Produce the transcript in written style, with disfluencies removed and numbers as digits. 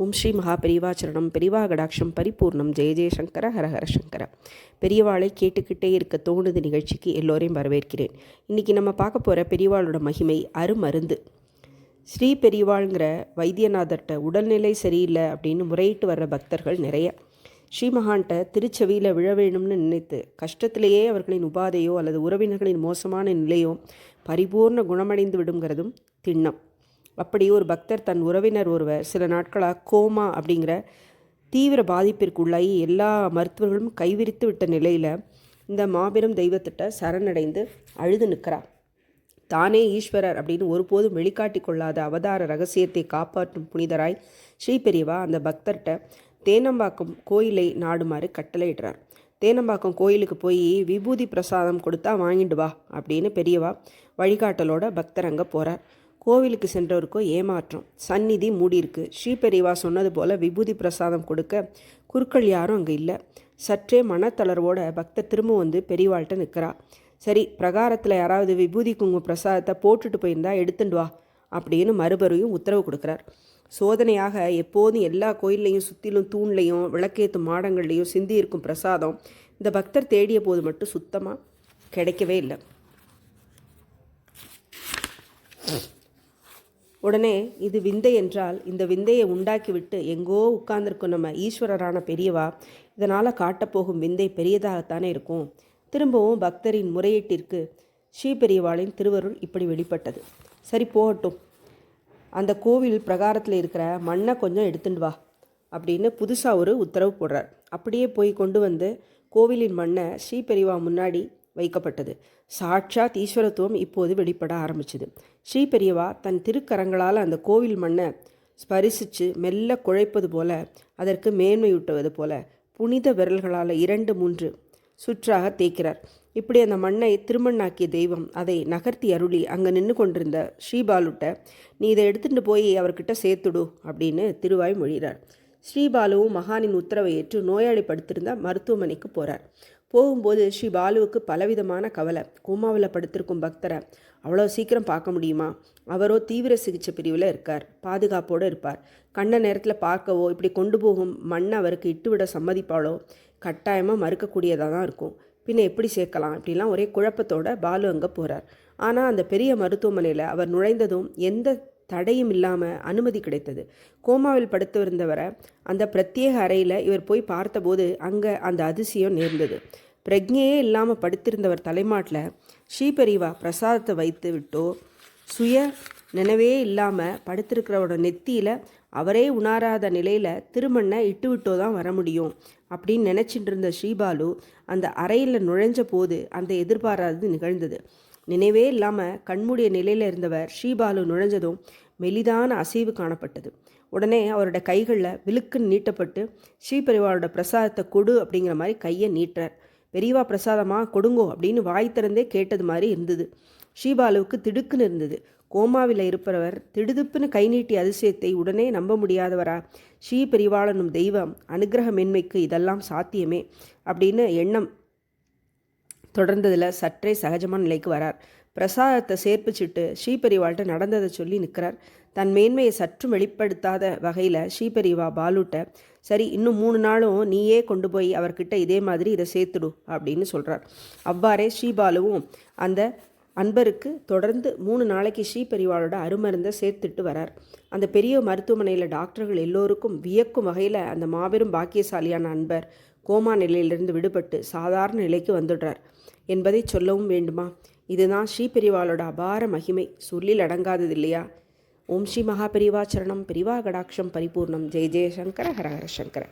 ஓம் ஸ்ரீ மகா பெரிவா பெரிவா கடாட்சம் பரிபூர்ணம். ஜெய ஜெயசங்கர ஹரஹர சங்கர. பெரியவாளை கேட்டுக்கிட்டே இருக்க தோணுது நிகழ்ச்சிக்கு எல்லோரையும் வரவேற்கிறேன். இன்றைக்கி நம்ம பார்க்க போகிற பெரியவாளோட மகிமை அருமருந்து. ஸ்ரீ பெரியவாளுங்கிற வைத்தியநாதர்கிட்ட உடல்நிலை சரியில்லை அப்படின்னு முறையிட்டு வர்ற பக்தர்கள் நிறைய. ஸ்ரீமகான்கிட்ட திருச்செவியில் விழ வேணும்னு நினைத்து கஷ்டத்திலேயே அவர்களின் உபாதையோ அல்லது உறவினர்களின் மோசமான நிலையோ பரிபூர்ண குணமடைந்து விடுங்கிறதும் திண்ணம். அப்படி ஒரு பக்தர் தன் உறவினர் ஒருவர் சில நாட்களாக கோமா அப்படிங்கிற தீவிர பாதிப்பிற்குள்ளாகி எல்லா மருத்துவர்களும் கைவிரித்து விட்ட நிலையில் இந்த மாபெரும் தெய்வத்திட்ட சரணடைந்து அழுது நிற்கிறார். தானே ஈஸ்வரர் அப்படின்னு ஒருபோதும் வெளிக்காட்டி கொள்ளாத அவதார ரகசியத்தை காப்பாற்றும் புனிதராய் ஸ்ரீ பெரியவா அந்த பக்தர்கிட்ட தேனம்பாக்கம் கோயிலை நாடுமாறு கட்டளையிடுறார். தேனம்பாக்கம் கோயிலுக்கு போய் விபூதி பிரசாதம் கொடுத்தா வாங்கிட்டு வா அப்படின்னு பெரியவா வழிகாட்டலோட பக்தர் அங்கே போகிறார். கோவிலுக்கு சென்றவருக்கோ ஏமாற்றம். சந்நிதி மூடியிருக்கு. ஸ்ரீபெரியவா சொன்னது போல் விபூதி பிரசாதம் கொடுக்க குருக்கள் யாரும் அங்கே இல்லை. சற்றே மனத்தளர்வோட பக்தர் திரும்ப வந்து பெரியவாள்கிட்ட நிற்கிறா. சரி, பிரகாரத்தில் யாராவது விபூதி குங்கும பிரசாதத்தை போட்டுட்டு போயிருந்தா எடுத்துட்டு வா அப்படின்னு மறுபடியும் உத்தரவு கொடுக்குறார். சோதனையாக எப்போதும் எல்லா கோயில்லையும் சுற்றிலும் தூண்லையும் விளக்கேற்றும் மாடங்கள்லையும் சிந்தி இருக்கும் பிரசாதம் இந்த பக்தர் தேடிய போது மட்டும் சுத்தமாக கிடைக்கவே இல்லை. உடனே இது விந்தை என்றால் இந்த விந்தையை உண்டாக்கிவிட்டு எங்கோ உட்கார்ந்துருக்கும் நம்ம ஈஸ்வரரான பெரியவா இதனால் காட்டப்போகும் விந்தை பெரியதாகத்தானே இருக்கும். திரும்பவும் பக்தரின் முறையீட்டிற்கு ஸ்ரீ பெரியவாளின் திருவருள் இப்படி வெளிப்பட்டது. சரி போகட்டும், அந்த கோவில் பிரகாரத்தில் இருக்கிற மண்ணை கொஞ்சம் எடுத்துட்டு வா அப்படின்னு புதுசாக ஒரு உத்தரவு போடுறார். அப்படியே போய் கொண்டு வந்து கோவிலின் மண்ணை ஸ்ரீ பெரியவா முன்னாடி வைக்கப்பட்டது. சாட்சாத் ஈஸ்வரத்துவம் இப்போது வெளிப்பட ஆரம்பிச்சுது. ஸ்ரீ பெரியவா தன் திருக்கரங்களால் அந்த கோவில் மண்ணை ஸ்பரிசித்து மெல்ல குழைப்பது போல, அதற்கு மேன்மையூட்டுவது போல புனித விரல்களால் 2-3 சுற்றாக தேய்க்கிறார். இப்படி அந்த மண்ணை திருமண்ணாக்கிய தெய்வம் அதை நகர்த்தி அருளி அங்கே நின்று கொண்டிருந்த ஸ்ரீபாலுட்ட நீ இதை எடுத்துகிட்டு போய் அவர்கிட்ட சேர்த்துடு அப்படின்னு திருவாய் மொழிகிறார். ஸ்ரீபாலுவும் மகானின் உத்தரவை ஏற்று நோயாளி படுத்திருந்த மருத்துவமனைக்கு போகிறார். போகும்போது ஸ்ரீ பாலுவுக்கு பலவிதமான கவலை. கோமாவில் படுத்திருக்கும் பக்தரை அவ்வளோ சீக்கிரம் பார்க்க முடியுமா? அவரோ தீவிர சிகிச்சை பிரிவில் இருக்கார், பாதுகாப்போடு இருப்பார். கண்ட நேரத்தில் பார்க்கவோ இப்படி கொண்டு போகும் மண்ணை அவருக்கு இட்டுவிட சம்மதிப்பாளோ கட்டாயமாக மறுக்கக்கூடியதாக தான் இருக்கும். பின்ன எப்படி சேர்க்கலாம்? இப்படிலாம் ஒரே குழப்பத்தோட பாலு அங்கே போகிறார். ஆனால் அந்த பெரிய மருத்துவமனையில் அவர் நுழைந்ததும் எந்த தடையும் இல்லாமல் அனுமதி கிடைத்தது. கோமாவில் படுத்திருந்தவரை அந்த பிரத்யேக அறையில் இவர் போய் பார்த்தபோது அங்கே அந்த அதிசயம் நேர்ந்தது. பிரக்ஞையே இல்லாமல் படுத்திருந்தவர் தலைமாட்டில் ஸ்ரீபெரியவா பிரசாதத்தை வைத்து விட்டோ சுய நினைவே இல்லாமல் படுத்திருக்கிறவரோட நெத்தியில் அவரே உணராத நிலையில் திருமண்ணை இட்டுவிட்டோ தான் வர முடியும் அப்படின்னு நினச்சிட்டு இருந்த ஸ்ரீபாலு அந்த அறையில் நுழைஞ்ச போது அந்த எதிர்பாராதது நிகழ்ந்தது. நினைவே இல்லாமல் கண்மூடிய நிலையில் இருந்தவர் ஸ்ரீபாலு நுழைஞ்சதும் மெலிதான அசைவு காணப்பட்டது. உடனே அவரோட கைகளில் விழுக்குன்னு நீட்டப்பட்டு ஸ்ரீபெரியவாளோட பிரசாதத்தை கொடு அப்படிங்கிற மாதிரி கையை நீட்டுறார். பெரியவா பிரசாதமாக கொடுங்கோ அப்படின்னு வாய் திறந்தே கேட்டது மாதிரி இருந்தது. ஸ்ரீபாலுவுக்கு திடுக்குன்னு இருந்தது. கோமாவில் இருப்பவர் திடுதுப்புன்னு கை நீட்டிய அதிசயத்தை உடனே நம்ப முடியாதவரா? ஸ்ரீ பெரியவாளனும் தெய்வம் அனுகிரக மென்மைக்கு இதெல்லாம் சாத்தியமே அப்படின்னு எண்ணம் தொடர்ந்ததில் சற்றே சகஜமான நிலைக்கு வரார். பிரசாதத்தை சேர்ப்பிச்சுட்டு ஸ்ரீபெரியவாள்கிட்ட நடந்ததை சொல்லி நிற்கிறார். தன் மேன்மையை சற்றும் வெளிப்படுத்தாத வகையில் ஸ்ரீபெரியவா பாலுட்ட சரி இன்னும் 3 நாளும் நீயே கொண்டு போய் அவர்கிட்ட இதே மாதிரி இதை சேர்த்துடு அப்படின்னு சொல்கிறார். அவ்வாறே ஸ்ரீபாலுவும் அந்த அன்பருக்கு தொடர்ந்து 3 நாளைக்கு ஸ்ரீபெரியவாளோட அருமருந்தை சேர்த்துட்டு வரார். அந்த பெரிய மருத்துவமனையில் டாக்டர்கள் எல்லோருக்கும் வியக்கும் வகையில் அந்த மாபெரும் பாக்கியசாலியான அன்பர் கோமா நிலையிலிருந்து விடுபட்டு சாதாரண நிலைக்கு வந்துடுறார் என்பதை சொல்லவும் வேண்டுமா? இதுதான் ஸ்ரீ பெரியவாளோட அபார மகிமை, சொல்லில் அடங்காதது இல்லையா? ஓம் ஸ்ரீ மகா பெரிவா சரணம். பெரிவா கடாட்சம் பரிபூர்ணம். ஜெய ஜெயசங்கர ஹரஹர சங்கர.